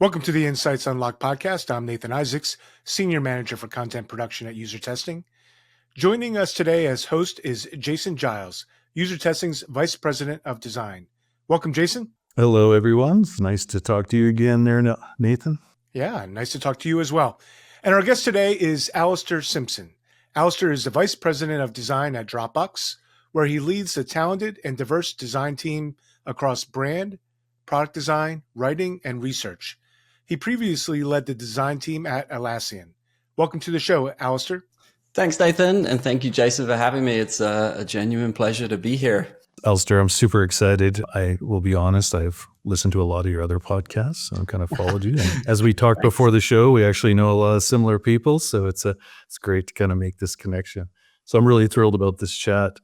Welcome to the Insights Unlocked podcast. I'm Nathan Isaacs, Senior Manager for Content Production at User Testing. Joining us today as host is Jason Giles, User Testing's Vice President of Design. Welcome, Jason. Hello, everyone. It's nice to talk to you again there, Nathan. Yeah, nice to talk to you as well. And our guest today is Alastair Simpson. Alastair is the Vice President of Design at Dropbox, where he leads the talented and diverse design team across brand, product design, writing, and research. He previously led the design team at Atlassian. Welcome to the show, Alastair. Thanks, Nathan, and thank you, Jason, for having me. It's a genuine pleasure to be here. Alastair, I'm super excited. I will be honest, I've listened to a lot of your other podcasts, so I've kind of followed you. And as we talked before the show, we actually know a lot of similar people, so it's great to kind of make this connection. So I'm really thrilled about this chat.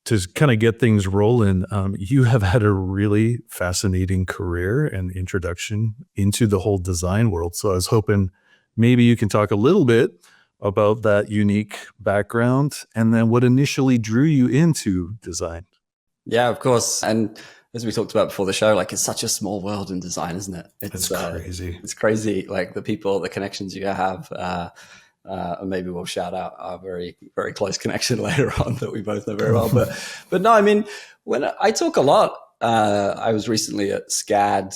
To kind of get things rolling, you have had a really fascinating career and introduction into the whole design world. So I was hoping maybe you can talk a little bit about that unique background and then what initially drew you into design. Yeah, of course. And as we talked about before the show, like it's such a small world in design, isn't it? It's crazy. It's crazy. Like the people, the connections you have. And maybe we'll shout out our very, very close connection later on that we both know very well. But no, I mean, when I talk a lot, I was recently at SCAD,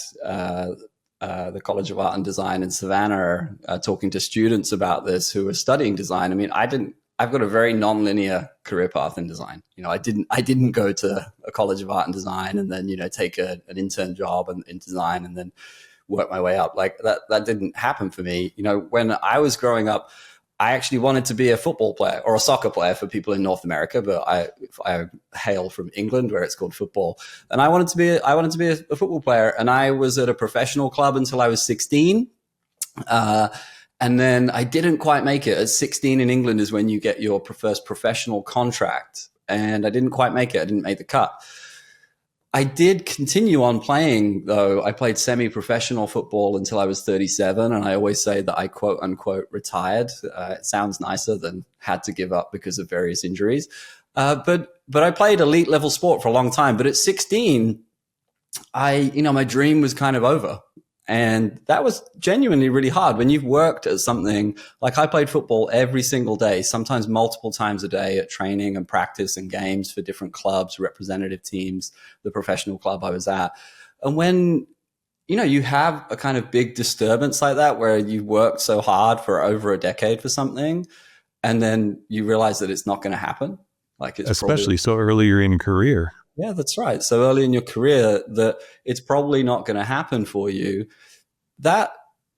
the College of Art and Design in Savannah, talking to students about this who were studying design. I mean, I've got a very non-linear career path in design. You know, I didn't go to a College of Art and Design and then, take an intern job in design and then work my way up. Like that didn't happen for me. You know, when I was growing up, I actually wanted to be a football player or a soccer player for people in North America, but I hail from England where it's called football. And I wanted to be a football player. And I was at a professional club until I was 16. And then I didn't quite make it. At 16 in England is when you get your first professional contract. And I didn't quite make it. I didn't make the cut. I did continue on playing, though. I played semi-professional football until I was 37, and I always say that I quote unquote retired. It sounds nicer than had to give up because of various injuries. But I played elite level sport for a long time. But at 16, my dream was kind of over. And that was genuinely really hard. When you've worked at something, like I played football every single day, sometimes multiple times a day at training and practice and games for different clubs, representative teams, the professional club I was at. And when, you have a kind of big disturbance like that, where you worked so hard for over a decade for something, and then you realize that it's not going to happen. Like it's especially so earlier in career. Yeah, that's right. So early in your career that it's probably not going to happen for you. That,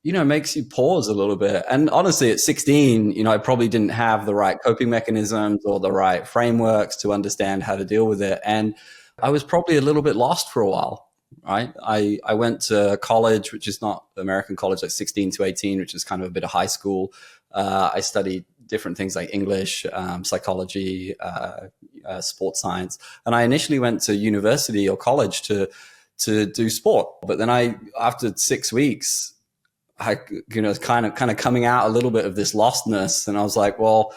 makes you pause a little bit. And honestly, at 16, I probably didn't have the right coping mechanisms or the right frameworks to understand how to deal with it. And I was probably a little bit lost for a while, right? I went to college, which is not American college, like 16 to 18, which is kind of a bit of high school. I studied different things like English, psychology, sports science. And I initially went to university or college to do sport. But then after 6 weeks, I kind of coming out a little bit of this lostness. And I was like, well,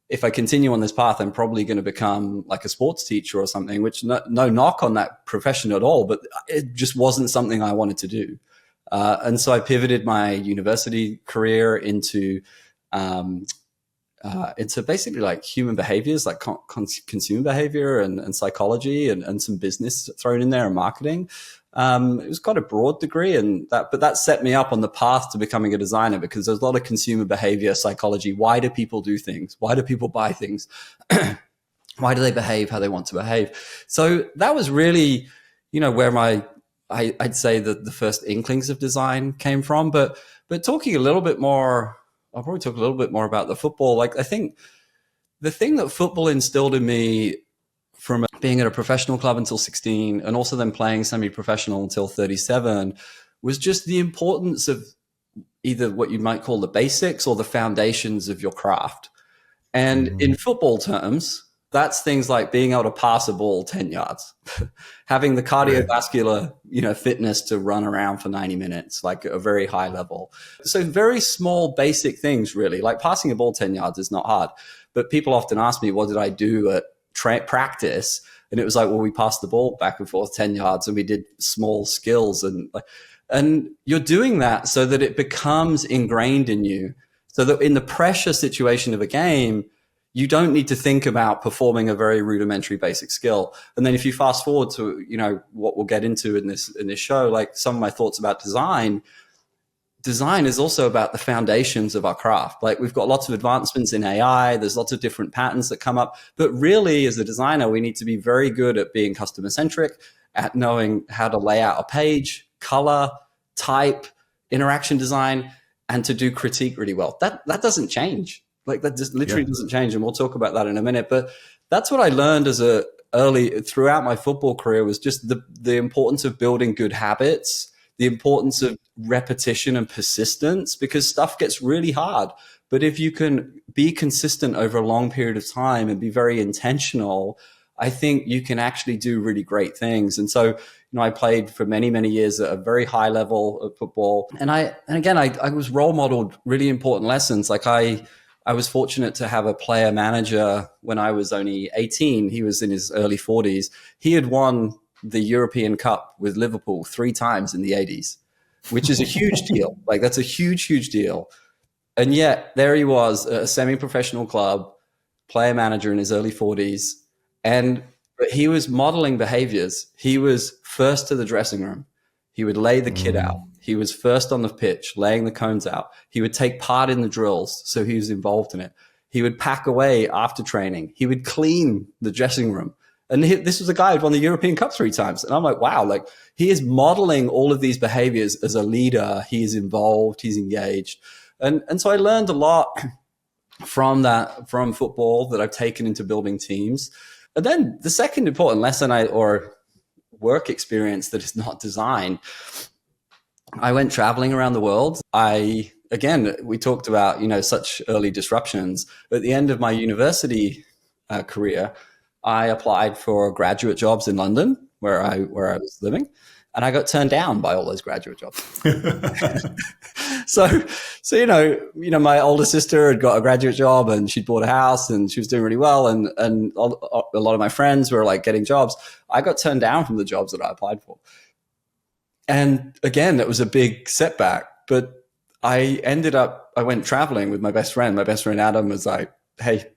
if I continue on this path, I'm probably going to become like a sports teacher or something, which no knock on that profession at all, but it just wasn't something I wanted to do. And so I pivoted my university career into basically like human behaviors, like consumer behavior and psychology and some business thrown in there and marketing. It was quite a broad degree, but that set me up on the path to becoming a designer, because there's a lot of consumer behavior, psychology. Why do people do things? Why do people buy things? Why do they behave how they want to behave? So that was really, where I'd say that the first inklings of design came from. But talking a little bit more, I'll probably talk a little bit more about the football. Like I think the thing that football instilled in me from being at a professional club until 16 and also then playing semi-professional until 37 was just the importance of either what you might call the basics or the foundations of your craft. And in football terms, that's things like being able to pass a ball 10 yards, having the cardiovascular, fitness to run around for 90 minutes, like a very high level. So very small, basic things, really. Like passing a ball 10 yards is not hard. But people often ask me, what did I do at practice? And it was like, well, we passed the ball back and forth 10 yards and we did small skills. And And you're doing that so that it becomes ingrained in you, so that in the pressure situation of a game, you don't need to think about performing a very rudimentary basic skill. And then if you fast forward to, what we'll get into in this show, like some of my thoughts about design is also about the foundations of our craft. Like, we've got lots of advancements in AI, there's lots of different patterns that come up, but really as a designer, we need to be very good at being customer-centric, at knowing how to lay out a page, color, type, interaction design, and to do critique really well. That doesn't change. Like, that just literally doesn't change. And we'll talk about that in a minute. But that's what I learned throughout my football career, was just the importance of building good habits, the importance of repetition and persistence, because stuff gets really hard. But if you can be consistent over a long period of time and be very intentional, I think you can actually do really great things. And so, I played for many, many years at a very high level of football. And I was role modeled really important lessons. Like, I was fortunate to have a player manager when I was only 18. He was in his early 40s. He had won the European Cup with Liverpool 3 times in the 80s, which is a huge deal. Like, that's a huge, huge deal. And yet there he was at a semi-professional club, player manager in his early 40s. But he was modeling behaviors. He was first to the dressing room. He would lay the kit out. He was first on the pitch, laying the cones out. He would take part in the drills, so he was involved in it. He would pack away after training. He would clean the dressing room. And this was a guy who'd won the European Cup 3 times. And I'm like, wow, like, he is modeling all of these behaviors as a leader. He is involved. He's engaged. And so I learned a lot from football that I've taken into building teams. And then the second important lesson or work experience that is not design, I went traveling around the world. We talked about, such early disruptions. At the end of my university career, I applied for graduate jobs in London, where I was living, and I got turned down by all those graduate jobs. So my older sister had got a graduate job and she'd bought a house and she was doing really well, and a lot of my friends were like getting jobs. I got turned down from the jobs that I applied for. And again, that was a big setback, but I went traveling with my best friend. My best friend Adam was like, "Hey,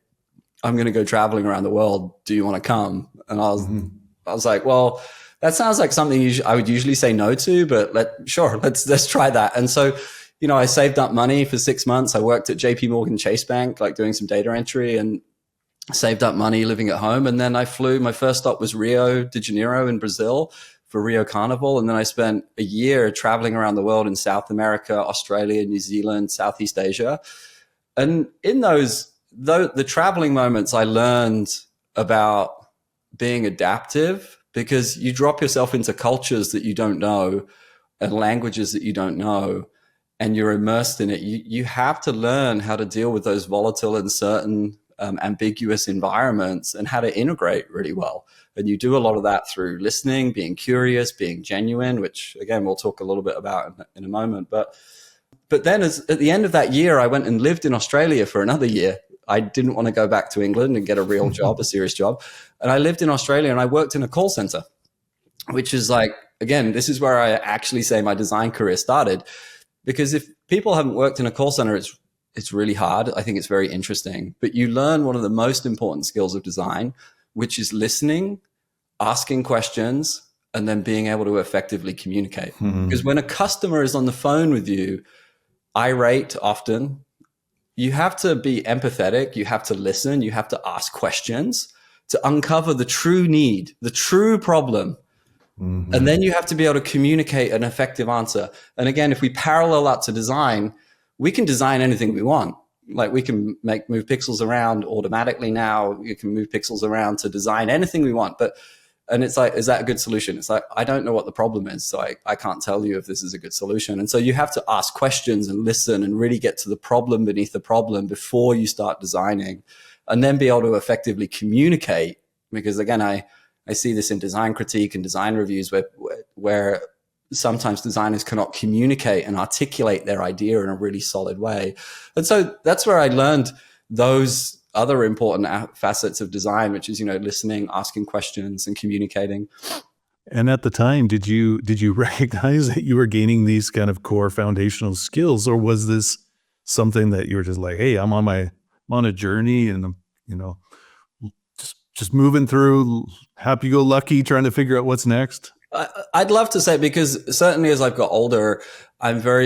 I'm going to go traveling around the world. Do you want to come?" And I was like, well, that sounds like something I would usually say no to, but let's try that. And so, I saved up money for 6 months. I worked at JP Morgan Chase Bank, like doing some data entry, and saved up money living at home. And then I flew. My first stop was Rio de Janeiro in Brazil for Rio Carnival. And then I spent a year traveling around the world in South America, Australia, New Zealand, Southeast Asia. And in the traveling moments, I learned about being adaptive, because you drop yourself into cultures that you don't know and languages that you don't know, and you're immersed in it. You have to learn how to deal with those volatile, uncertain, ambiguous environments, and how to integrate really well. And you do a lot of that through listening, being curious, being genuine, which again, we'll talk a little bit about in a moment. But then at the end of that year, I went and lived in Australia for another year. I didn't want to go back to England and get a real job, a serious job. And I lived in Australia and I worked in a call center, which is like, again, this is where I actually say my design career started. Because if people haven't worked in a call center, it's really hard. I think it's very interesting. But you learn one of the most important skills of design, which is listening, asking questions, and then being able to effectively communicate. Because when a customer is on the phone with you, irate often, you have to be empathetic, you have to listen, you have to ask questions to uncover the true need, the true problem. And then you have to be able to communicate an effective answer. And again, if we parallel that to design, we can design anything we want. Like, we can move pixels around automatically now. You can move pixels around to design anything we want. And it's like, is that a good solution? It's like, I don't know what the problem is, so I can't tell you if this is a good solution. And so you have to ask questions and listen and really get to the problem beneath the problem before you start designing, and then be able to effectively communicate. Because again, I see this in design critique and design reviews where sometimes designers cannot communicate and articulate their idea in a really solid way. And so that's where I learned those other important facets of design, which is, listening, asking questions, and communicating. And at the time, did you recognize that you were gaining these kind of core foundational skills, or was this something that you were just like, hey, I'm on a journey and I'm, just moving through, happy go lucky, trying to figure out what's next? I'd love to say, because certainly as I've got older, I am very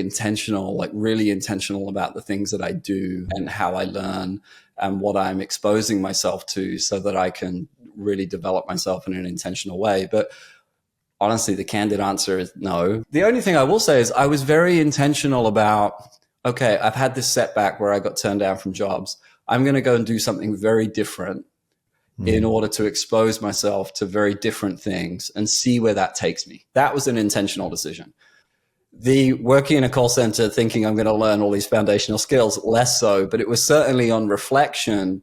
intentional, like really intentional about the things that I do and how I learn and what I'm exposing myself to so that I can really develop myself in an intentional way. But honestly, the candid answer is no. The only thing I will say is I was very intentional about, okay, I've had this setback where I got turned down from jobs. I'm going to go and do something very different in order to expose myself to very different things and see where that takes me. That was an intentional decision. The working in a call center thinking I'm going to learn all these foundational skills, less so, but it was certainly on reflection,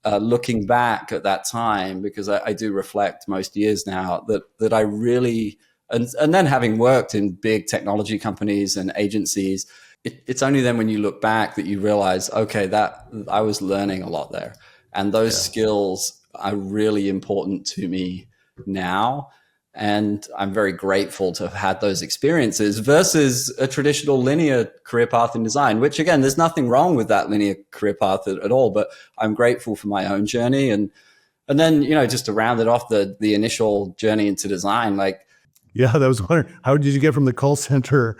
looking back at that time, because I do reflect most years now, that I really, and then having worked in big technology companies and agencies, it's only then when you look back that you realize, okay, that I was learning a lot there. And those skills are really important to me now. And I'm very grateful to have had those experiences versus a traditional linear career path in design, which again, there's nothing wrong with that linear career path at all, but I'm grateful for my own journey. And then, just to round it off, the initial journey into design, like. Yeah, that was wondering, how did you get from the call center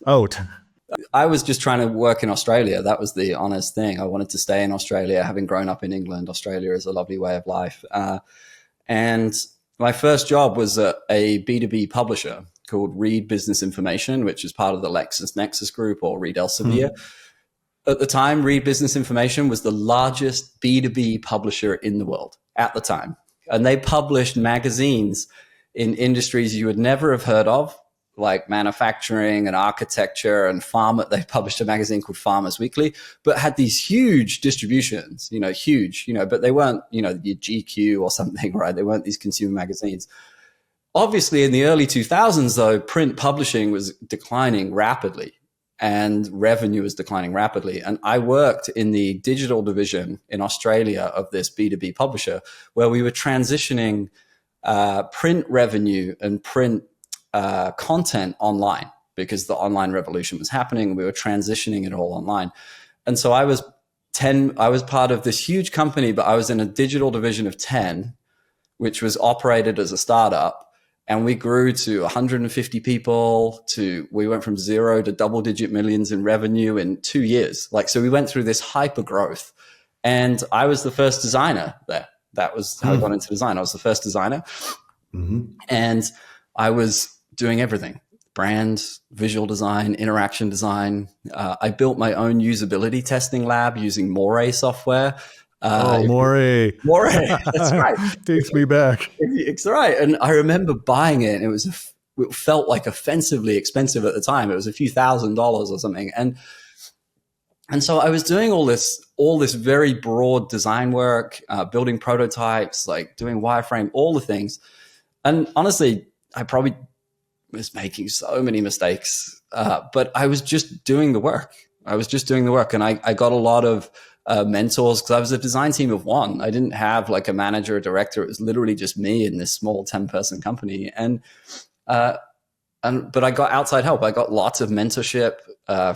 out? I was just trying to work in Australia. That was the honest thing. I wanted to stay in Australia, having grown up in England. Australia is a lovely way of life. And my first job was at a B2B publisher called Reed Business Information, which is part of the LexisNexis Group, or Reed Elsevier. At the time, Reed Business Information was the largest B2B publisher in the world at the time. And they published magazines in industries you would never have heard of, like manufacturing and architecture and pharma. They published a magazine called Farmers Weekly, but had these huge distributions, huge, but they weren't, your GQ or something, right? They weren't these consumer magazines. Obviously, in the early 2000s, though, print publishing was declining rapidly and revenue was declining rapidly. And I worked in the digital division in Australia of this B2B publisher, where we were transitioning print revenue and print content online, because the online revolution was happening. We were transitioning it all online. And so I was part of this huge company, but I was in a digital division of 10, which was operated as a startup. And we grew to 150 people we went from 0 to double-digit millions in revenue in 2 years. So we went through this hyper growth, and I was the first designer there. That was how I got into design. I was the first designer. And I was doing everything: brand, visual design, interaction design. I built my own usability testing lab using Moray software. Moray. That's right. Takes me back. It's right. And I remember buying it, and it felt like offensively expensive at the time. It was a few $1,000s or something. And so I was doing all this very broad design work, building prototypes, like doing wireframe, all the things. And honestly, I probably was making so many mistakes, but I was just doing the work. And I got a lot of mentors, because I was a design team of one. I didn't have like a manager or director. It was literally just me in this small 10-person company. But I got outside help. I got lots of mentorship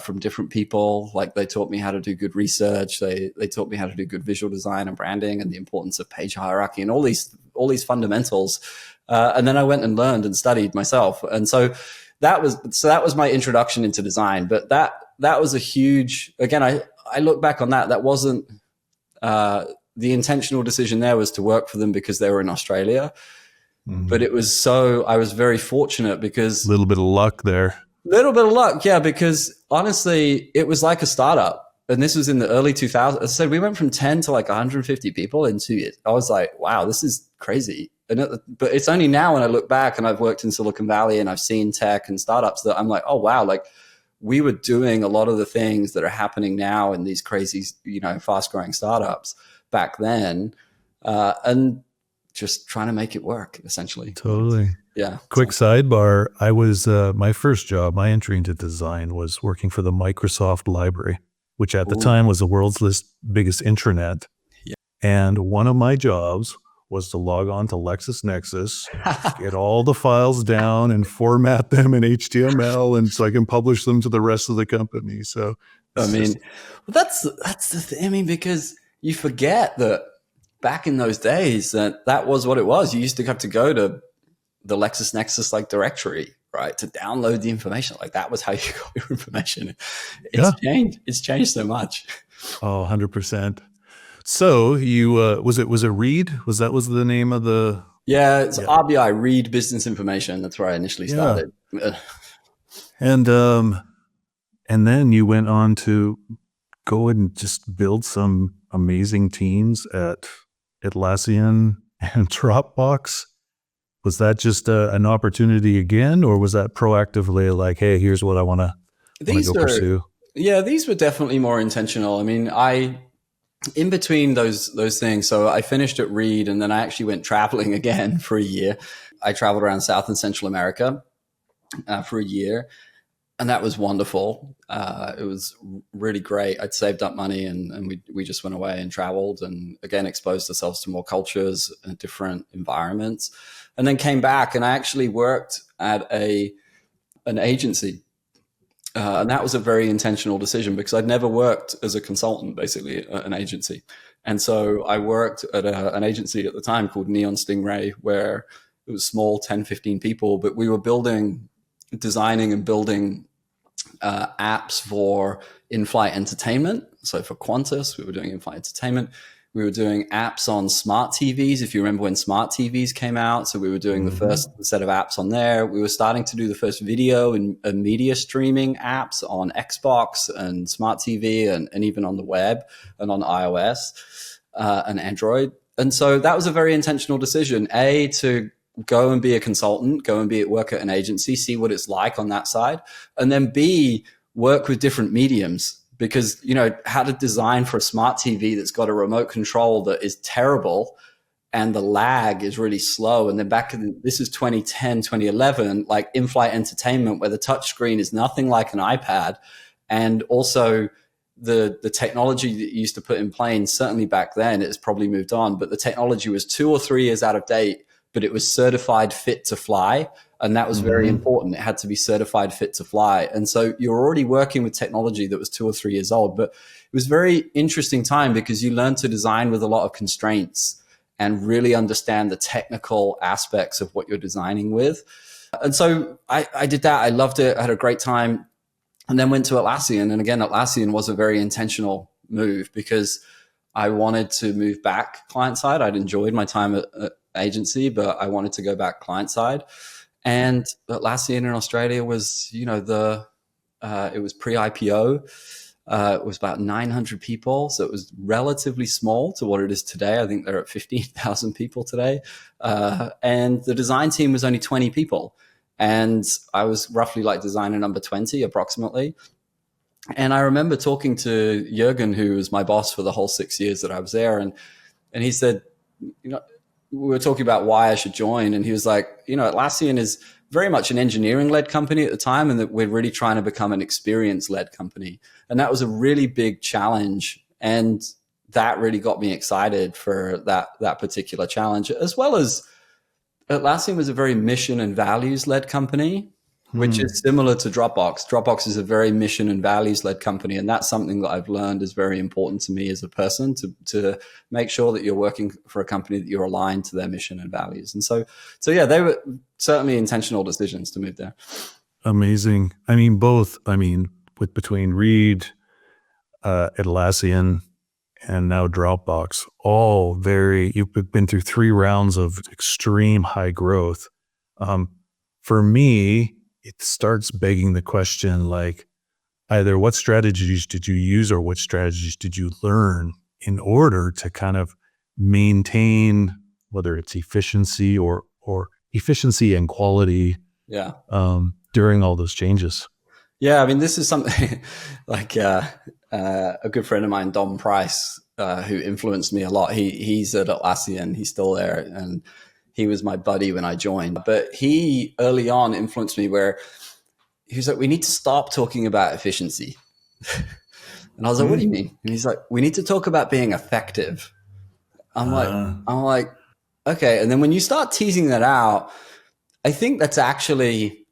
from different people. Like, they taught me how to do good research. They taught me how to do good visual design and branding, and the importance of page hierarchy and all these fundamentals. And then I went and learned and studied myself. And so that was my introduction into design. But that was a huge, again, I look back on that. That wasn't the intentional decision. There was to work for them because they were in Australia. But I was very fortunate, because a little bit of luck there. Yeah, because honestly, it was like a startup. And this was in the early 2000s. As I said, we went from 10 to like 150 people in 2 years. I was like, wow, this is crazy. But it's only now when I look back, and I've worked in Silicon Valley and I've seen tech and startups, that I'm like, oh, wow, like we were doing a lot of the things that are happening now in these crazy, fast growing startups back then. And just trying to make it work, essentially. Totally. Yeah. Quick sidebar. I was, my first job, my entry into design was working for the Microsoft library, which at the time was the world's biggest intranet. Yeah. And one of my jobs was to log on to LexisNexis, get all the files down and format them in HTML, and so I can publish them to the rest of the company. So, I mean, that's the thing. I mean, because you forget that back in those days that was what it was. You used to have to go to the LexisNexis like directory, right, to download the information. Like that was how you got your information. It's changed so much. Oh, 100%. So you was it Reed? Was the name of the? Yeah, it's RBI, Read Business Information. That's where I initially started. And then you went on to go and just build some amazing teams at Atlassian and Dropbox. Was that just an opportunity again, or was that proactively like, hey, here's what I want to go pursue? Yeah, these were definitely more intentional. I mean, in between those things, so I finished at Reed, and then I actually went traveling again for a year. I traveled around South and Central America for a year, and that was wonderful. It was really great. I'd saved up money, and we just went away and traveled, and again exposed ourselves to more cultures and different environments, and then came back, and I actually worked at an agency. And that was a very intentional decision because I'd never worked as a consultant, basically, at an agency. And so I worked at an agency at the time called Neon Stingray, where it was small, 10, 15 people, but we were designing and building apps for in-flight entertainment. So for Qantas, we were doing in-flight entertainment. We were doing apps on smart TVs, if you remember when smart TVs came out. So we were doing the first set of apps on there. We were starting to do the first video and media streaming apps on Xbox and smart TV and even on the web and on iOS and Android. And so that was a very intentional decision, A, to go and be a consultant, go and work at an agency, see what it's like on that side. And then B, work with different mediums. Because, how to design for a smart TV that's got a remote control that is terrible and the lag is really slow. And then this is 2010, 2011, like in-flight entertainment where the touchscreen is nothing like an iPad. And also the technology that you used to put in planes, certainly back then, it's probably moved on, but the technology was 2 or 3 years out of date, but it was certified fit to fly. And that was very important. It had to be certified fit to fly. And so you're already working with technology that was 2 or 3 years old. But it was a very interesting time because you learn to design with a lot of constraints and really understand the technical aspects of what you're designing with. And so I did that. I loved it. I had a great time. And then went to Atlassian. And again, Atlassian was a very intentional move because I wanted to move back client side. I'd enjoyed my time at agency, but I wanted to go back client side. And Atlassian in Australia was, it was pre-IPO. It was about 900 people. So it was relatively small to what it is today. I think they're at 15,000 people today. And the design team was only 20 people. And I was roughly like designer number 20 approximately. And I remember talking to Jürgen, who was my boss for the whole 6 years that I was there. And he said, we were talking about why I should join. And he was like, Atlassian is very much an engineering-led company at the time, and that we're really trying to become an experience-led company. And that was a really big challenge. And that really got me excited for that particular challenge, as well as Atlassian was a very mission and values-led company, which is similar to Dropbox. Dropbox is a very mission and values-led company, and that's something that I've learned is very important to me as a person, to make sure that you're working for a company that you're aligned to their mission and values. And so yeah, they were certainly intentional decisions to move there. Amazing. Between Reed, Atlassian, and now Dropbox, you've been through 3 rounds of extreme high growth. For me, it starts begging the question, like, either what strategies did you use or what strategies did you learn in order to kind of maintain, whether it's efficiency or efficiency and quality during all those changes? Yeah, I mean, this is something like a good friend of mine, Dom Price, who influenced me a lot. He's at Atlassian, he's still there, and he was my buddy when I joined. But he early on influenced me where he was like, we need to stop talking about efficiency. And I was like, what do you mean? And he's like, we need to talk about being effective. I'm like, Okay. And then when you start teasing that out, I think that's actually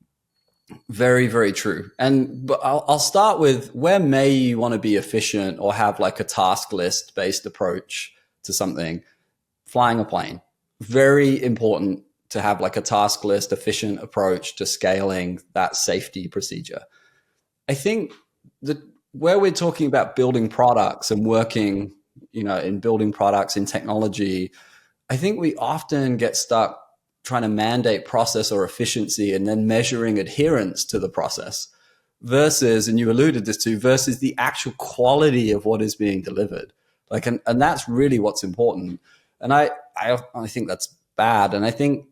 very, very true. But I'll start with where may you want to be efficient or have like a task list based approach to something. Flying a plane, very important to have like a task list, efficient approach to scaling that safety procedure. I think that where we're talking about building products and working, in building products in technology, I think we often get stuck trying to mandate process or efficiency and then measuring adherence to the process versus, and you alluded this to, versus the actual quality of what is being delivered. Like, and that's really what's important. And I think that's bad. And I think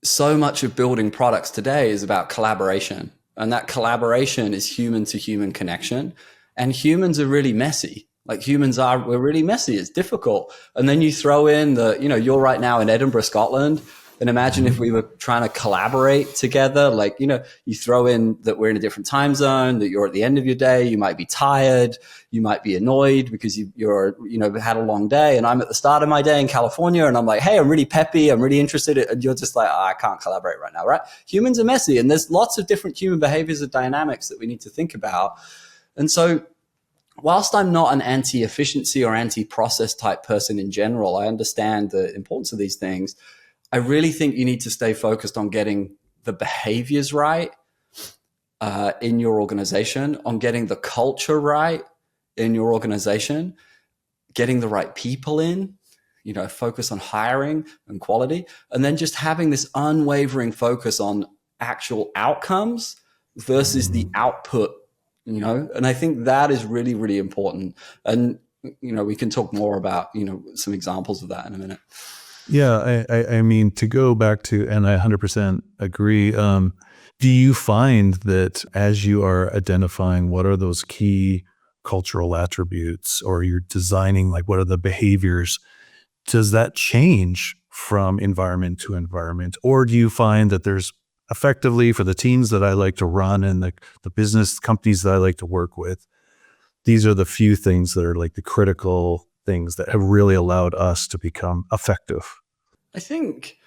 so much of building products today is about collaboration. And that collaboration is human to human connection. And humans are really messy. Like we're really messy. It's difficult. And then you throw in you're right now in Edinburgh, Scotland. And imagine if we were trying to collaborate together, you throw in that we're in a different time zone, that you're at the end of your day, you might be tired, you might be annoyed because you're had a long day. And I'm at the start of my day in California and I'm like, hey, I'm really peppy, I'm really interested. And you're just like, I can't collaborate right now, right? Humans are messy and there's lots of different human behaviors and dynamics that we need to think about. And so whilst I'm not an anti-efficiency or anti-process type person in general, I understand the importance of these things. I really think you need to stay focused on getting the behaviors right in your organization, on getting the culture right in your organization, getting the right people in, focus on hiring and quality, and then just having this unwavering focus on actual outcomes versus the output, and I think that is really, really important. And, we can talk more about, some examples of that in a minute. Yeah, I mean, to go back to, and I 100% agree, do you find that as you are identifying what are those key cultural attributes, or you're designing, like, what are the behaviors, does that change from environment to environment? Or do you find that there's effectively, for the teams that I like to run and the business companies that I like to work with, these are the few things that are like the critical things that have really allowed us to become effective? I think,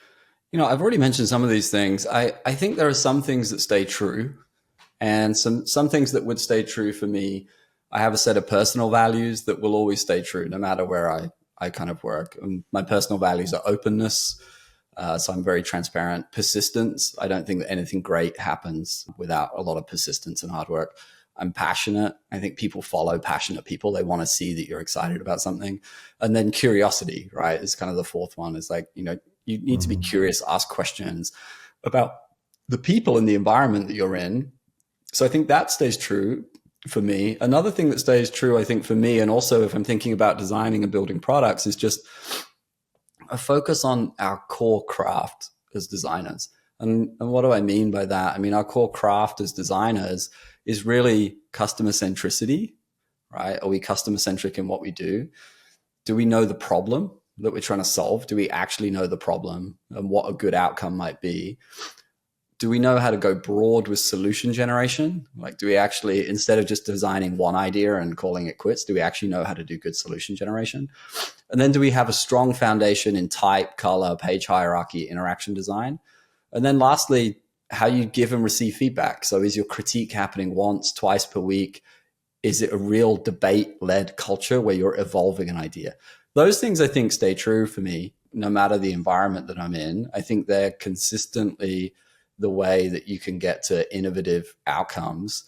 I've already mentioned some of these things. I think there are some things that stay true and some things that would stay true for me. I have a set of personal values that will always stay true no matter where I kind of work. And my personal values are openness. So I'm very transparent. Persistence. I don't think that anything great happens without a lot of persistence and hard work. I'm passionate. I think people follow passionate people. They want to see that you're excited about something. And then curiosity, right, is kind of the fourth one. Is like, you need to be curious, ask questions about the people and the environment that you're in. So I think that stays true for me. Another thing that stays true, I think, for me, and also if I'm thinking about designing and building products, is just a focus on our core craft as designers. And what do I mean by that? I mean, our core craft as designers is really customer centricity, right? Are we customer centric in what we do? Do we know the problem that we're trying to solve? Do we actually know the problem and what a good outcome might be? Do we know how to go broad with solution generation? Like, do we actually, instead of just designing one idea and calling it quits, do we actually know how to do good solution generation? And then do we have a strong foundation in type, color, page hierarchy, interaction design? And then lastly, how you give and receive feedback. So is your critique happening once, twice per week? Is it a real debate-led culture where you're evolving an idea? Those things, I think, stay true for me, no matter the environment that I'm in. I think they're consistently the way that you can get to innovative outcomes.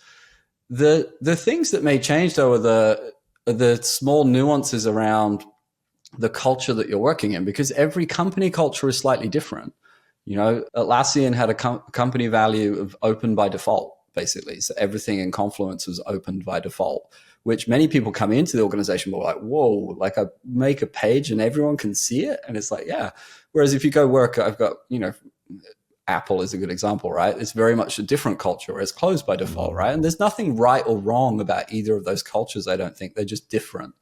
The things that may change, though, are the small nuances around the culture that you're working in, because every company culture is slightly different. Atlassian had a company value of open by default, basically. So everything in Confluence was opened by default, which many people come into the organization were like, whoa, like I make a page and everyone can see it. And it's like, yeah. Whereas if you go work, I've got, Apple is a good example, right? It's very much a different culture where it's closed by default, right? And there's nothing right or wrong about either of those cultures, I don't think. They're just different.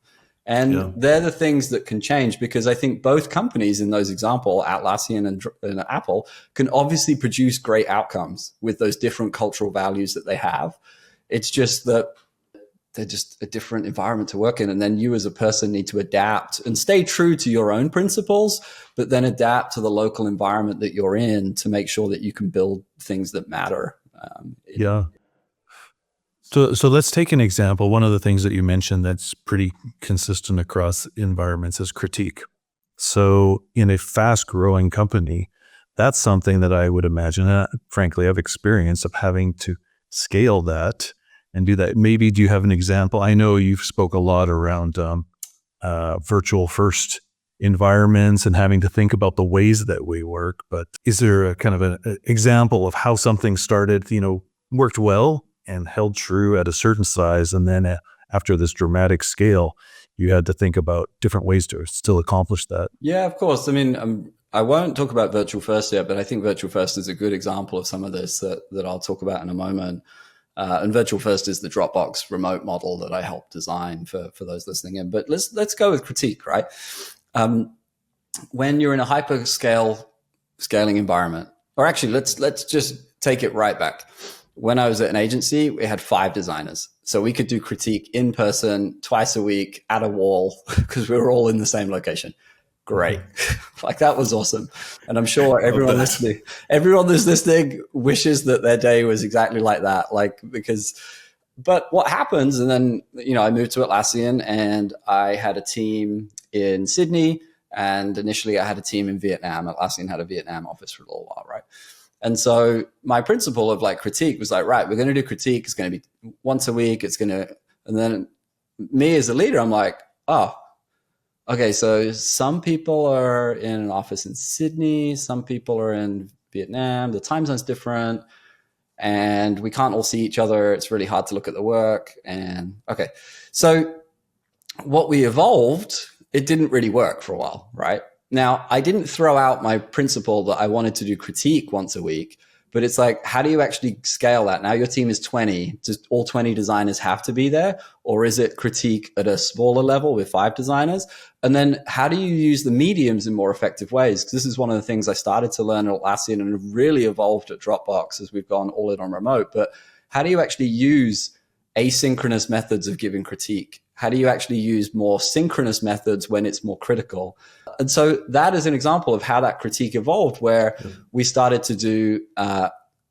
And they're the things that can change, because I think both companies in those examples, Atlassian and Apple, can obviously produce great outcomes with those different cultural values that they have. It's just that they're just a different environment to work in. And then you as a person need to adapt and stay true to your own principles, but then adapt to the local environment that you're in to make sure that you can build things that matter. Yeah. So let's take an example. One of the things that you mentioned that's pretty consistent across environments is critique. So in a fast growing company, that's something that I would imagine, frankly, I've experienced of having to scale that and do that. Maybe do you have an example? I know you've spoke a lot around virtual-first environments and having to think about the ways that we work, but is there a kind of an example of how something started, worked well and held true at a certain size, and then after this dramatic scale, you had to think about different ways to still accomplish that? Yeah, of course. I mean, I won't talk about Virtual-First yet, but I think Virtual-First is a good example of some of this that I'll talk about in a moment. And Virtual-First is the Dropbox remote model that I helped design for those listening in. But let's go with critique, right? When you're in a scaling environment, or actually, let's just take it right back. When I was at an agency, we had 5 designers. So we could do critique in person twice a week at a wall because we were all in the same location. Great. Like, that was awesome. And I'm sure everyone that's listening wishes that their day was exactly like that. But what happens, and then, I moved to Atlassian and I had a team in Sydney, and initially I had a team in Vietnam. Atlassian had a Vietnam office for a little while, right? And so my principle of critique was right, we're going to do critique. It's going to be once a week. And then me as a leader, I'm like, oh, okay, so some people are in an office in Sydney, some people are in Vietnam, the time zone's different, and we can't all see each other. It's really hard to look at the work. And okay, so what we evolved, it didn't really work for a while, right? Now, I didn't throw out my principle that I wanted to do critique once a week, but it's how do you actually scale that? Now your team is 20. Does all 20 designers have to be there? Or is it critique at a smaller level with 5 designers? And then how do you use the mediums in more effective ways? Because this is one of the things I started to learn at Atlassian and have really evolved at Dropbox as we've gone all in on remote. But how do you actually use asynchronous methods of giving critique? How do you actually use more synchronous methods when it's more critical? And so that is an example of how that critique evolved, where we started to do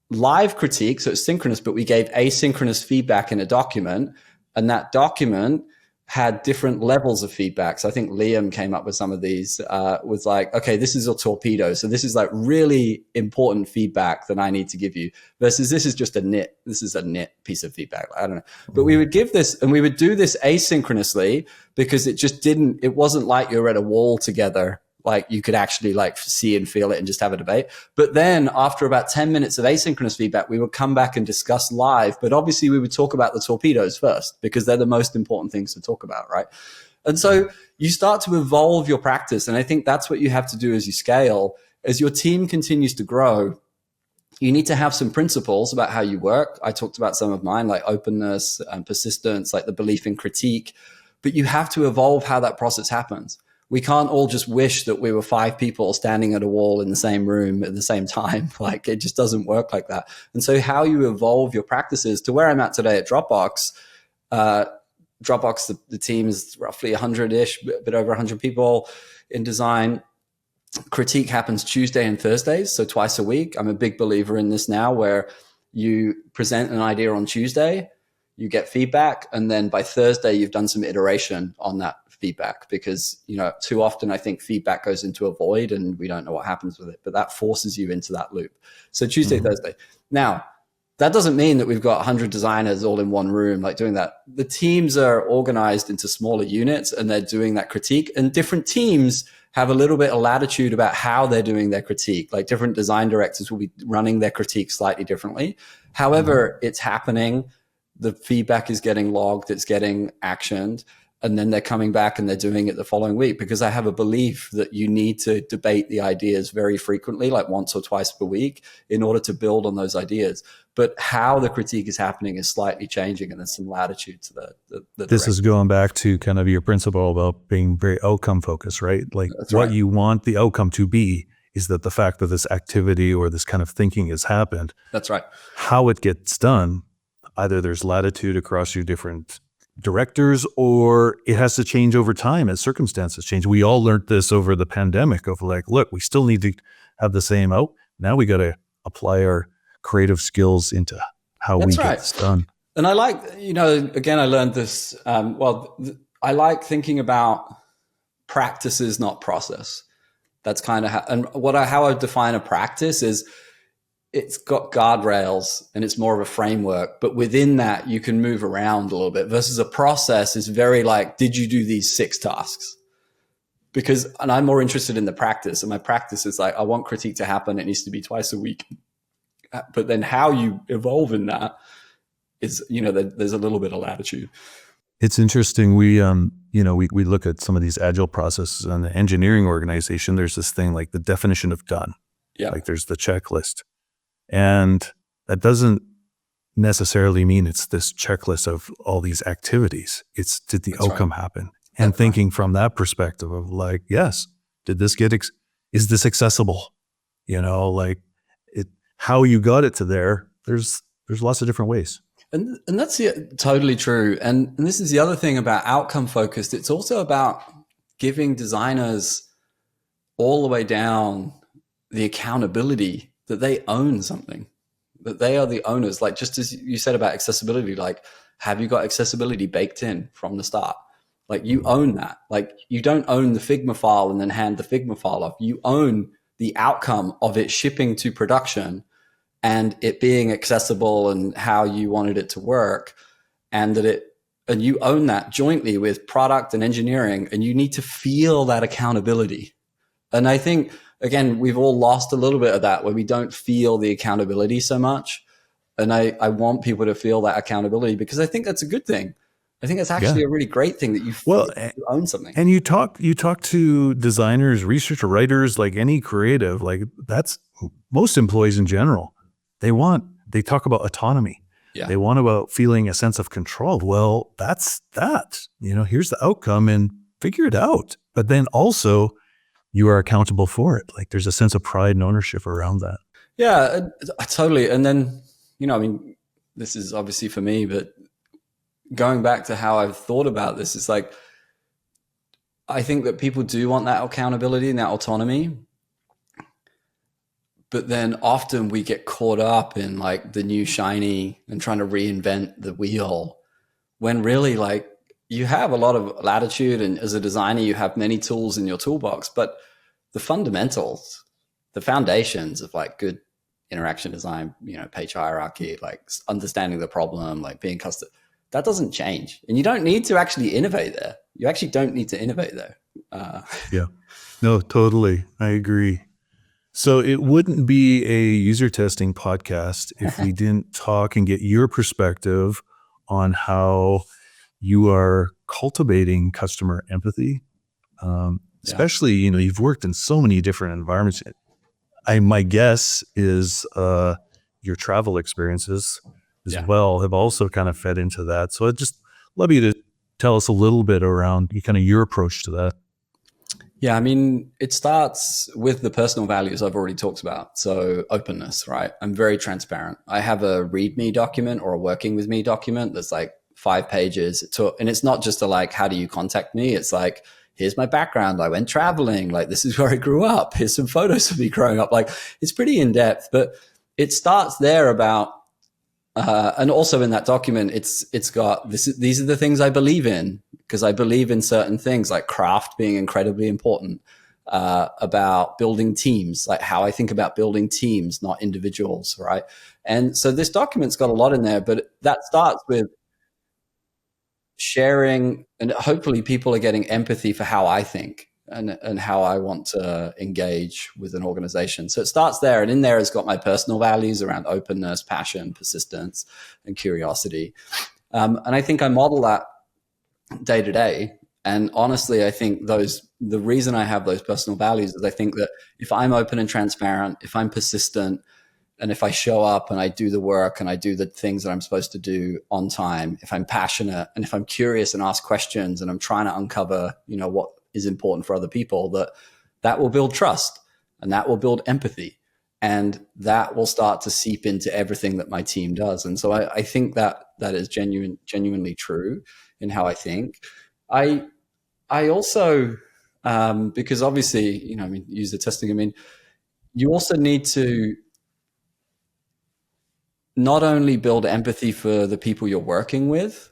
live critique. So it's synchronous, but we gave asynchronous feedback in a document, and that document had different levels of feedback. So I think Liam came up with some of these, was okay, this is a torpedo. So this is really important feedback that I need to give you, versus this is just a nit. This is a nit piece of feedback. I don't know. But we would give this, and we would do this asynchronously, because it wasn't like you're at a wall together. You could actually see and feel it and just have a debate. But then after about 10 minutes of asynchronous feedback, we would come back and discuss live. But obviously we would talk about the torpedoes first, because they're the most important things to talk about, right? And so you start to evolve your practice. And I think that's what you have to do as you scale. As your team continues to grow, you need to have some principles about how you work. I talked about some of mine, like openness and persistence, like the belief in critique. But you have to evolve how that process happens. We can't all just wish that we were 5 people standing at a wall in the same room at the same time. It just doesn't work like that. And so how you evolve your practices to where I'm at today at Dropbox, the team is roughly 100-ish, a bit over 100 people in design. Critique happens Tuesday and Thursdays, so twice a week. I'm a big believer in this now, where you present an idea on Tuesday, you get feedback, and then by Thursday, you've done some iteration on that feedback, because too often I think feedback goes into a void and we don't know what happens with it, but that forces you into that loop. So Tuesday, Thursday. Now, that doesn't mean that we've got 100 designers all in one room doing that. The teams are organized into smaller units, and they're doing that critique, and different teams have a little bit of latitude about how they're doing their critique. Different design directors will be running their critique slightly differently. However, it's happening. The feedback is getting logged, it's getting actioned, and then they're coming back and they're doing it the following week, because I have a belief that you need to debate the ideas very frequently, once or twice per week, in order to build on those ideas. But how the critique is happening is slightly changing, and there's some latitude to the This is going back to kind of your principle about being very outcome focused, right? That's what right. You want the outcome to be is that the fact that this activity or this kind of thinking has happened. That's right. How it gets done, either there's latitude across your different directors, or it has to change over time as circumstances change. We all learned this over the pandemic of like, look, we still need to have the same out. Now we got to apply our creative skills into how we get this done. And I like, again, I learned this. I like thinking about practices, not process. That's kind of how I define a practice is it's got guardrails and it's more of a framework, but within that you can move around a little bit versus a process is very like, did you do these 6 tasks? And I'm more interested in the practice, and my practice is like, I want critique to happen. It needs to be twice a week. But then how you evolve in that is, there's a little bit of latitude. It's interesting. We look at some of these agile processes in the engineering organization. There's this thing like the definition of done. Yeah. Like there's the checklist. And that doesn't necessarily mean it's this checklist of all these activities. It's did the outcome happen? And thinking from that perspective of like, yes, did this is this accessible? How you got it to there, there's lots of different ways. And that's totally true. And this is the other thing about outcome focused. It's also about giving designers all the way down the accountability that they own something, that they are the owners. Like just as you said about accessibility, like have you got accessibility baked in from the start? Like you own that. Like you don't own the Figma file and then hand the Figma file off. You own the outcome of it shipping to production and it being accessible and how you wanted it to work, and you own that jointly with product and engineering, and you need to feel that accountability. And I think, again, we've all lost a little bit of that where we don't feel the accountability so much. And I want people to feel that accountability because I think that's a good thing. I think it's actually a really great thing that you own something. And you talk to designers, researcher, writers, like any creative, like that's most employees in general. They talk about autonomy. Yeah. They want about feeling a sense of control. Well, that's that. Here's the outcome and figure it out. But then also you are accountable for it. Like there's a sense of pride and ownership around that. Yeah, totally. And then, this is obviously for me, but going back to how I've thought about this is like, I think that people do want that accountability and that autonomy. But then often we get caught up in like the new shiny and trying to reinvent the wheel when really like you have a lot of latitude. And as a designer, you have many tools in your toolbox, but the fundamentals, the foundations of like good interaction design, page hierarchy, like understanding the problem, like being custom, that doesn't change. And you don't need to actually innovate there. You actually don't need to innovate there. Yeah, no, totally. I agree. So it wouldn't be a user testing podcast if we didn't talk and get your perspective on how you are cultivating customer empathy. Especially, you've worked in so many different environments. My guess is your travel experiences as well have also kind of fed into that. So I'd just love you to tell us a little bit around your approach to that. Yeah, I mean, it starts with the personal values I've already talked about. So openness, right? I'm very transparent. I have a README document or a working with me document that's like 5 pages. And it's not just how do you contact me? It's like, here's my background. I went traveling. Like, this is where I grew up. Here's some photos of me growing up. Like, it's pretty in depth, but it starts there about, and also in that document, it's got these are the things I believe in, because I believe in certain things like craft being incredibly important, about building teams, like how I think about building teams, not individuals, right? And so this document's got a lot in there, but that starts with sharing, and hopefully people are getting empathy for how I think and how I want to engage with an organization. So it starts there, and in there has got my personal values around openness, passion, persistence, and curiosity. And I think I model that day to day. And honestly, I think the reason I have those personal values is I think that if I'm open and transparent, if I'm persistent, and if I show up and I do the work and I do the things that I'm supposed to do on time, if I'm passionate and if I'm curious and ask questions and I'm trying to uncover, what is important for other people, that will build trust and that will build empathy, and that will start to seep into everything that my team does. And so I think that that is genuinely true in how I think. I also, because obviously, user testing, you also need to not only build empathy for the people you're working with,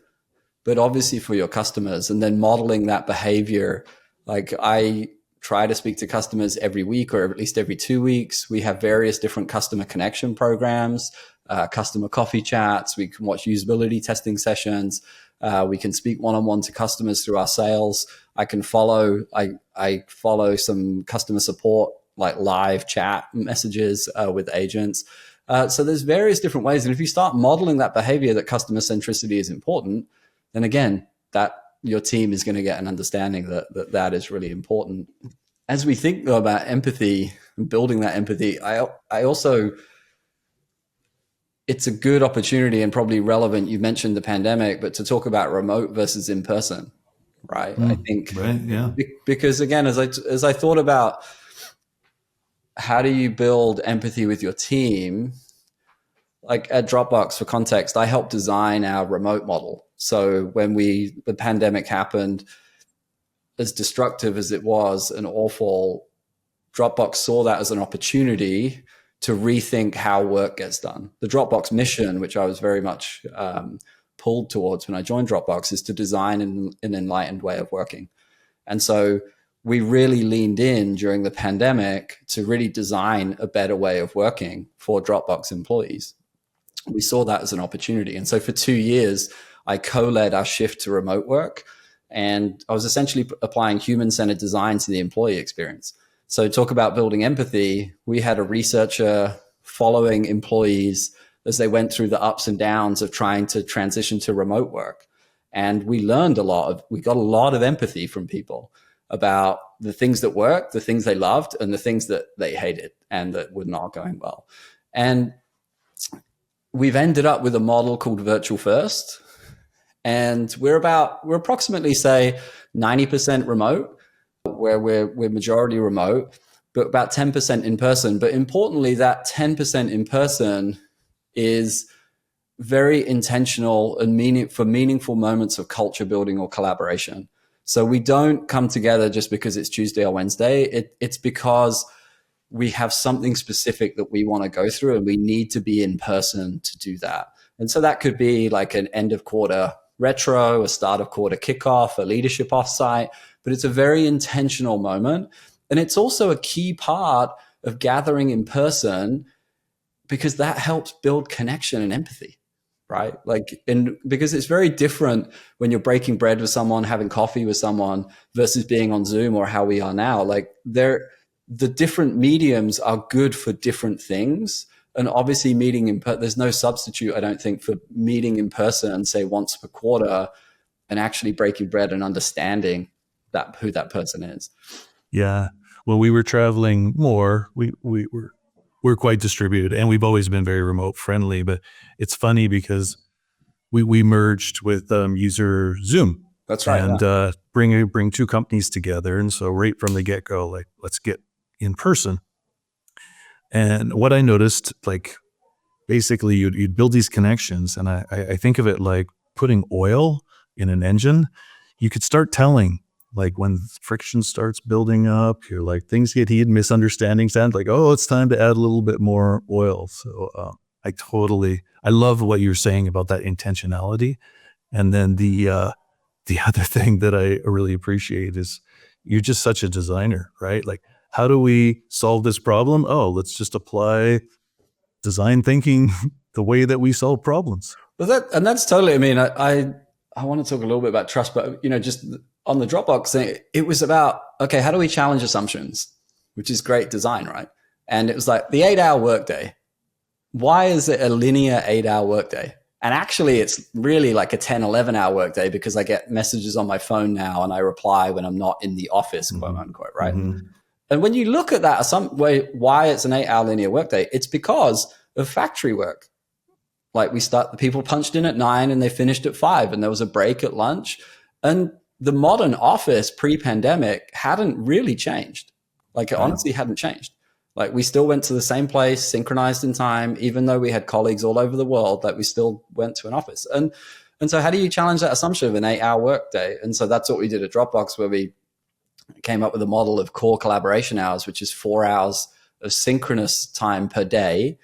but obviously for your customers, and then modeling that behavior. Like, I try to speak to customers every week or at least every 2 weeks. We have various different customer connection programs, customer coffee chats. We can watch usability testing sessions. We can speak one-on-one to customers through our sales. I follow some customer support, like live chat messages with agents. So there's various different ways. And if you start modeling that behavior, that customer centricity is important, then again, that your team is going to get an understanding that is really important. As we think, though, about empathy and building that empathy, I also, it's a good opportunity and probably relevant. You mentioned the pandemic, but to talk about remote versus in person, right? I think, right, yeah. Because again, as I thought about how do you build empathy with your team, like at Dropbox, for context, I helped design our remote model. So when the pandemic happened, as destructive as it was and awful, Dropbox saw that as an opportunity to rethink how work gets done. The Dropbox mission, which I was very much pulled towards when I joined Dropbox, is to design an enlightened way of working. And so we really leaned in during the pandemic to really design a better way of working for Dropbox employees. We saw that as an opportunity. And so for 2 years, I co-led our shift to remote work. And I was essentially applying human-centered design to the employee experience. So talk about building empathy. We had a researcher following employees as they went through the ups and downs of trying to transition to remote work. And we learned we got a lot of empathy from people about the things that worked, the things they loved, and the things that they hated and that were not going well. And we've ended up with a model called Virtual-First. And we're approximately, say, 90% remote, where we're majority remote, but about 10% in person. But importantly, that 10% in person is very intentional and for meaningful moments of culture building or collaboration. So we don't come together just because it's Tuesday or Wednesday. It's because we have something specific that we want to go through, and we need to be in person to do that. And so that could be like an end of quarter retro, a start of quarter kickoff, a leadership offsite, but it's a very intentional moment. And it's also a key part of gathering in person, because that helps build connection and empathy, right? Because it's very different when you're breaking bread with someone, having coffee with someone, versus being on Zoom or how we are now. The different mediums are good for different things. And obviously there's no substitute, I don't think, for meeting in person, say once per quarter, and actually breaking bread and understanding who that person is. Yeah. When we were traveling more, we're quite distributed, and we've always been very remote friendly. But it's funny because we merged with user Zoom. That's right. And bring two companies together. And so right from the get-go, like, let's get in person. And what I noticed, like, basically you'd build these connections, and I think of it like putting oil in an engine. You could start telling, like, when friction starts building up, you're like, things get heated, misunderstandings, and like, oh, it's time to add a little bit more oil. So I love what you're saying about that intentionality. And then the other thing that I really appreciate is you're just such a designer, right? Like, how do we solve this problem? Oh, let's just apply design thinking the way that we solve problems. Well, that's totally, I want to talk a little bit about trust, but, just on the Dropbox thing, it was about, okay, how do we challenge assumptions, which is great design, right? And it was like the 8-hour workday. Why is it a linear 8-hour workday? And actually, it's really like a 10, 11-hour workday, because I get messages on my phone now and I reply when I'm not in the office, quote unquote, right? Mm-hmm. And when you look at that some way, why it's an 8-hour linear workday, it's because of factory work. Like, the people punched in at 9 and they finished at 5, and there was a break at lunch. And the modern office pre-pandemic hadn't really changed. Like, it honestly hadn't changed. Like we still went to the same place, synchronized in time, even though we had colleagues all over the world, like we still went to an office. And so how do you challenge that assumption of an 8-hour workday? And so that's what we did at Dropbox, where we came up with a model of core collaboration hours, which is 4 hours of synchronous time per day.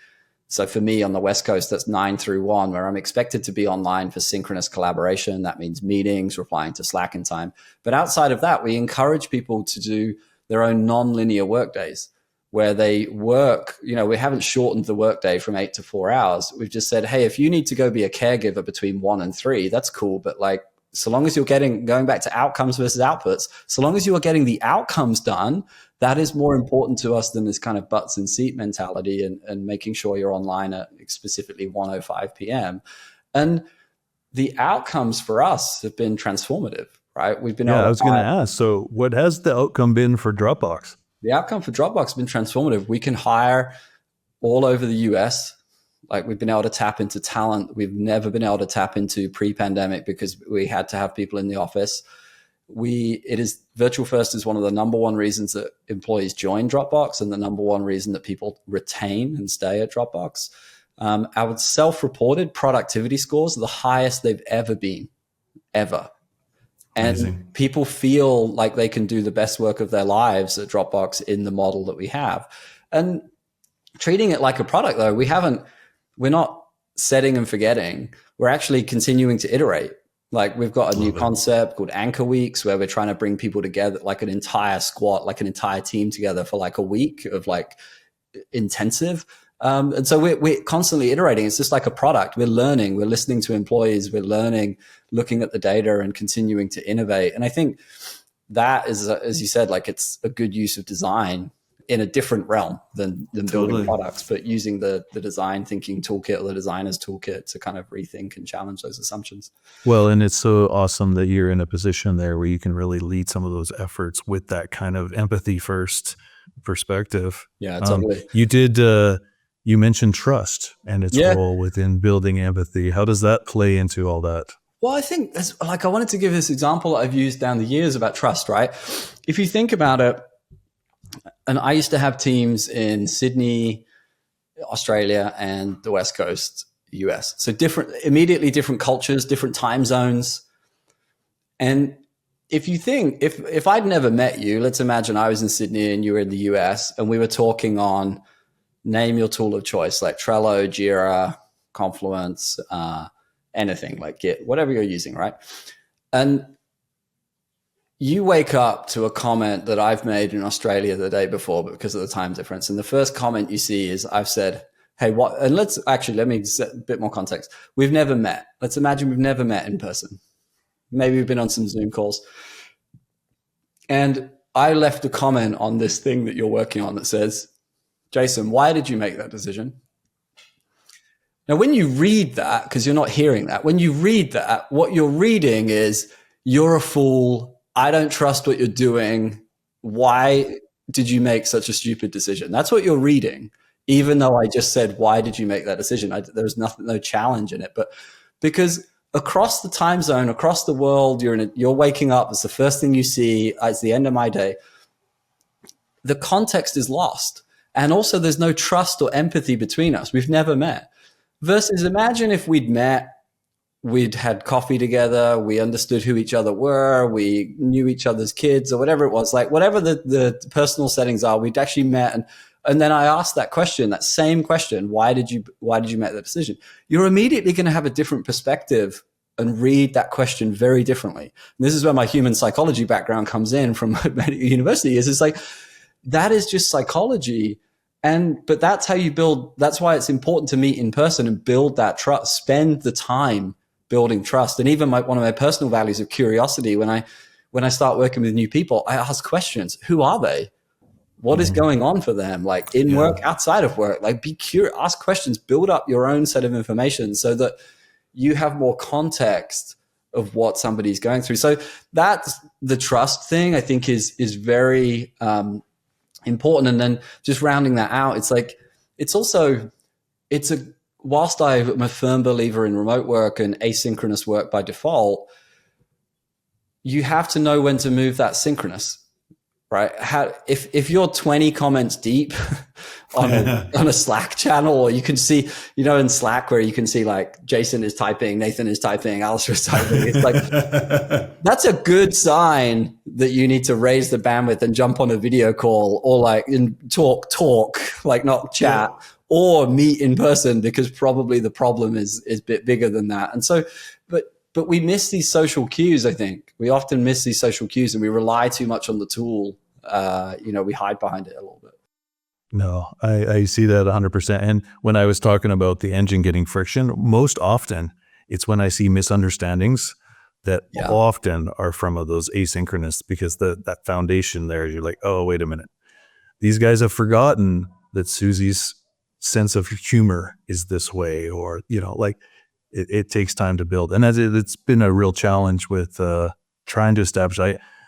So for me on the West Coast, that's 9 through 1, where I'm expected to be online for synchronous collaboration. That means meetings, replying to Slack in time. But outside of that, we encourage people to do their own non-linear work days, where they work, we haven't shortened the workday from 8 to 4 hours. We've just said, hey, if you need to go be a caregiver between 1 and 3, that's cool. But like, so long as you're going back to outcomes versus outputs, so long as you are getting the outcomes done, that is more important to us than this kind of butts in seat mentality and making sure you're online at specifically 1:05 p.m. And the outcomes for us have been transformative, right? We've been I was going to ask, so what has the outcome been for Dropbox? The outcome for Dropbox has been transformative. We can hire all over the US. Like we've been able to tap into talent we've never been able to tap into pre-pandemic because we had to have people in the office. Virtual-First is one of the number one reasons that employees join Dropbox and the number one reason that people retain and stay at Dropbox. Our self-reported productivity scores are the highest they've ever been, ever. And amazing. People feel like they can do the best work of their lives at Dropbox in the model that we have. And treating it like a product, though, we're not setting and forgetting. We're actually continuing to iterate. Like we've got a new concept called Anchor Weeks, where we're trying to bring people together, like an entire squad, like an entire team together for like a week of like intensive. And so we're constantly iterating. It's just like a product. We're learning, we're listening to employees, we're learning, looking at the data and continuing to innovate. And I think that is, as you said, like it's a good use of design in a different realm than building products, but using the design thinking toolkit or the designer's toolkit to kind of rethink and challenge those assumptions. Well, and it's so awesome that you're in a position there where you can really lead some of those efforts with that kind of empathy first perspective. Yeah, totally. You mentioned trust and its role within building empathy. How does that play into all that? Well, I think I wanted to give this example I've used down the years about trust, right? If you think about it, and I used to have teams in Sydney, Australia, and the West Coast, US. So immediately different cultures, different time zones. And if you think, if I'd never met you, let's imagine I was in Sydney and you were in the US and we were talking on name your tool of choice, like Trello, Jira, Confluence, anything like Git, whatever you're using, right? And you wake up to a comment that I've made in Australia the day before, but because of the time difference. And the first comment you see is I've said, hey, what? And let me set a bit more context. We've never met. Let's imagine we've never met in person. Maybe we've been on some Zoom calls. And I left a comment on this thing that you're working on that says, Jason, why did you make that decision? Now, when you read that, because you're not hearing that, when you read that, what you're reading is, you're a fool. I don't trust what you're doing. Why did you make such a stupid decision? That's what you're reading, even though I just said, why did you make that decision? There's no challenge in it. But because across the time zone, across the world, you're waking up. It's the first thing you see. It's the end of my day. The context is lost. And also there's no trust or empathy between us. We've never met. Versus imagine if we'd met, we'd had coffee together, we understood who each other were, we knew each other's kids or whatever it was, like whatever the personal settings are, we'd actually met. And then I asked that question, that same question, why did you make that decision? You're immediately going to have a different perspective and read that question very differently. And this is where my human psychology background comes in from university is it's like, that is just psychology. But that's how you build, that's why it's important to meet in person and build that trust, spend the time building trust. And even one of my personal values of curiosity, when I start working with new people, I ask questions. Who are they? What is going on for them? Like in work, outside of work, like be curious, ask questions, build up your own set of information so that you have more context of what somebody's going through. So that's the trust thing, I think is very important. And then just rounding that out, whilst I'm a firm believer in remote work and asynchronous work by default, you have to know when to move that synchronous, right? If you're 20 comments deep on a Slack channel, or you can see, in Slack where you can see like Jason is typing, Nathan is typing, Alastair is typing. It's like, that's a good sign that you need to raise the bandwidth and jump on a video call, or like talk, like not chat, or meet in person, because probably the problem is a bit bigger than that. And so, but we miss these social cues. I think we often miss these social cues, and we rely too much on the tool. We hide behind it a little bit. No, I see that 100%. And when I was talking about the engine getting friction, most often it's when I see misunderstandings that often are from those asynchronous, because that foundation there, you're like, oh, wait a minute. These guys have forgotten that Susie's sense of humor is this way, or, like it takes time to build. And it's been a real challenge with trying to establish.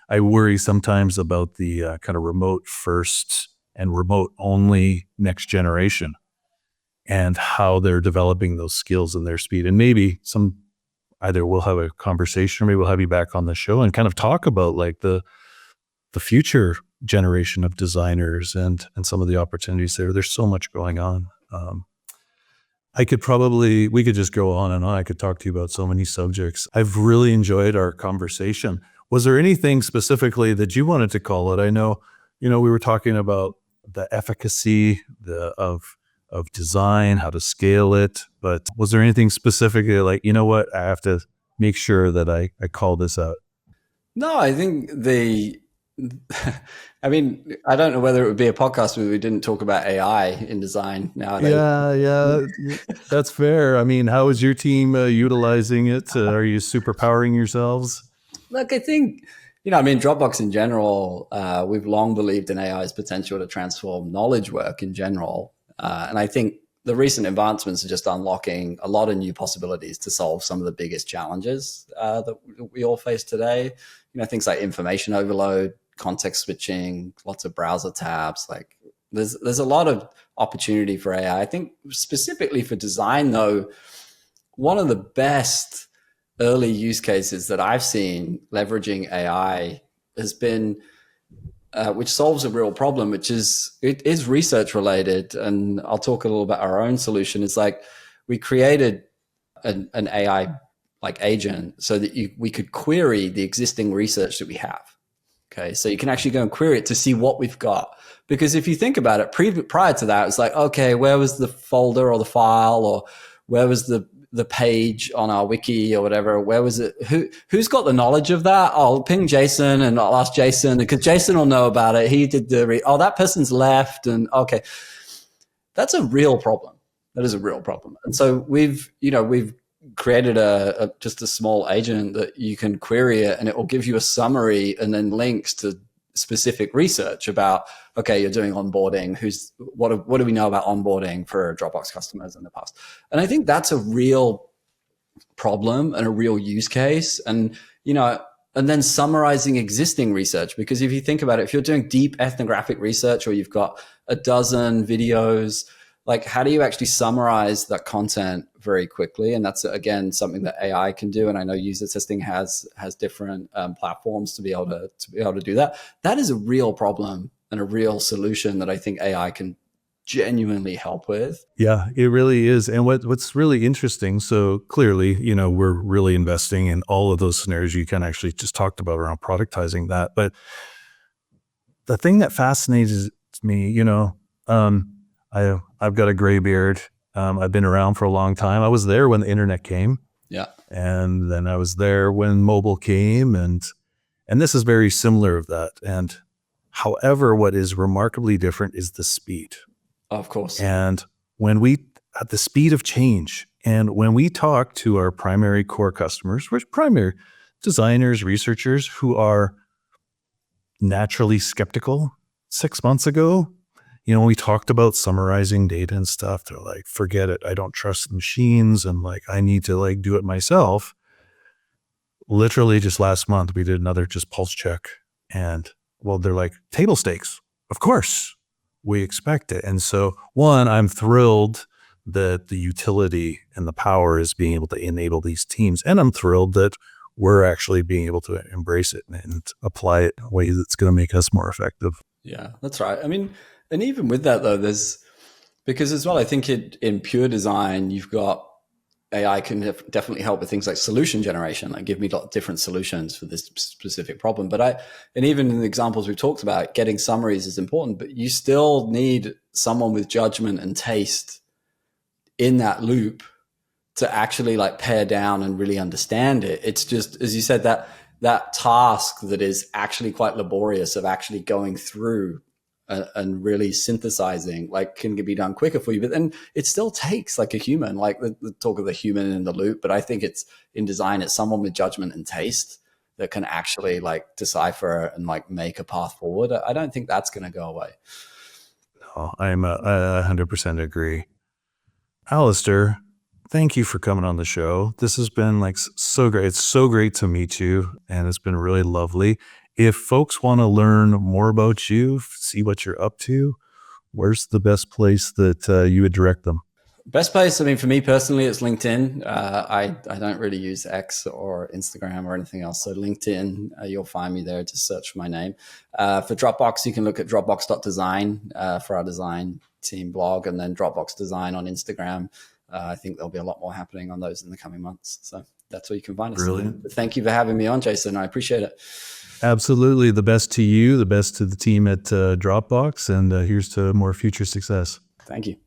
I worry sometimes about the kind of remote first and remote only next generation, and how they're developing those skills and their speed. And maybe either we'll have a conversation, or maybe we'll have you back on the show and kind of talk about like the future generation of designers and some of the opportunities there. There's so much going on. We could just go on and on. I could talk to you about so many subjects. I've really enjoyed our conversation. Was there anything specifically that you wanted to call it? I know, we were talking about the efficacy of design, how to scale it, but was there anything specifically like, I have to make sure that I call this out? No, I think I don't know whether it would be a podcast where we didn't talk about AI in design nowadays. Yeah, that's fair. How is your team utilizing it? Are you superpowering yourselves? Look, I think, Dropbox in general, we've long believed in AI's potential to transform knowledge work in general. And I think the recent advancements are just unlocking a lot of new possibilities to solve some of the biggest challenges that we all face today. Things like information overload, context switching, lots of browser tabs. Like there's a lot of opportunity for AI. I think specifically for design, though, one of the best early use cases that I've seen leveraging AI has been, which solves a real problem, it is research related. And I'll talk a little about our own solution. It's like we created an AI like agent so that we could query the existing research that we have. Okay, so you can actually go and query it to see what we've got. Because if you think about it, prior to that, it's like, okay, where was the folder or the file, or where was the page on our wiki or whatever? Where was it? Who's got the knowledge of that? I'll ping Jason and I'll ask Jason, because Jason will know about it. He did that person's left. And okay, that's a real problem. That is a real problem. And so we've created just a small agent that you can query it, and it will give you a summary and then links to specific research about, okay, you're doing onboarding. What do we know about onboarding for Dropbox customers in the past? And I think that's a real problem and a real use case. And, and then summarizing existing research, because if you think about it, if you're doing deep ethnographic research, or you've got a dozen videos, like how do you actually summarize that content very quickly? And that's, again, something that AI can do. And I know user testing has different platforms to be able to do that. That is a real problem and a real solution that I think AI can genuinely help with. Yeah, it really is. And what's really interesting, so clearly, we're really investing in all of those scenarios you can actually just talked about around productizing that. But the thing that fascinates me, I've got a gray beard. I've been around for a long time. I was there when the internet came. Yeah. And then I was there when mobile came, and this is very similar of that. And however, what is remarkably different is the speed. Of course. And when at the speed of change, and when we talk to our primary core customers, which primary designers, researchers who are naturally skeptical 6 months ago, when we talked about summarizing data and stuff, they're like, forget it. I don't trust machines. And like, I need to do it myself. Literally just last month, we did another just pulse check, and they're like, table stakes. Of course we expect it. And so one, I'm thrilled that the utility and the power is being able to enable these teams. And I'm thrilled that we're actually being able to embrace it and apply it in a way that's going to make us more effective. Yeah, that's right. I mean, and even with that though, because as well, I think in pure design, you've got AI can definitely help with things like solution generation, like give me a lot of different solutions for this specific problem. And even in the examples we've talked about, getting summaries is important, but you still need someone with judgment and taste in that loop to actually like pare down and really understand it. It's just, as you said, that task that is actually quite laborious of actually going through and really synthesizing, like, can be done quicker for you. But then it still takes like a human, like the talk of the human in the loop. But I think it's in design, it's someone with judgment and taste that can actually like decipher and like make a path forward. I don't think that's going to go away. No, I 100% agree. Alastair, thank you for coming on the show. This has been like so great. It's so great to meet you, and it's been really lovely. If folks want to learn more about you, see what you're up to, where's the best place that you would direct them? Best place, I mean, for me personally, it's LinkedIn. I don't really use X or Instagram or anything else. So LinkedIn, you'll find me there. Just search for my name. For Dropbox, you can look at dropbox.design for our design team blog, and then Dropbox Design on Instagram. I think there'll be a lot more happening on those in the coming months. So that's where you can find us. Brilliant. But thank you for having me on, Jason. I appreciate it. Absolutely. The best to you, the best to the team at Dropbox, and here's to more future success. Thank you.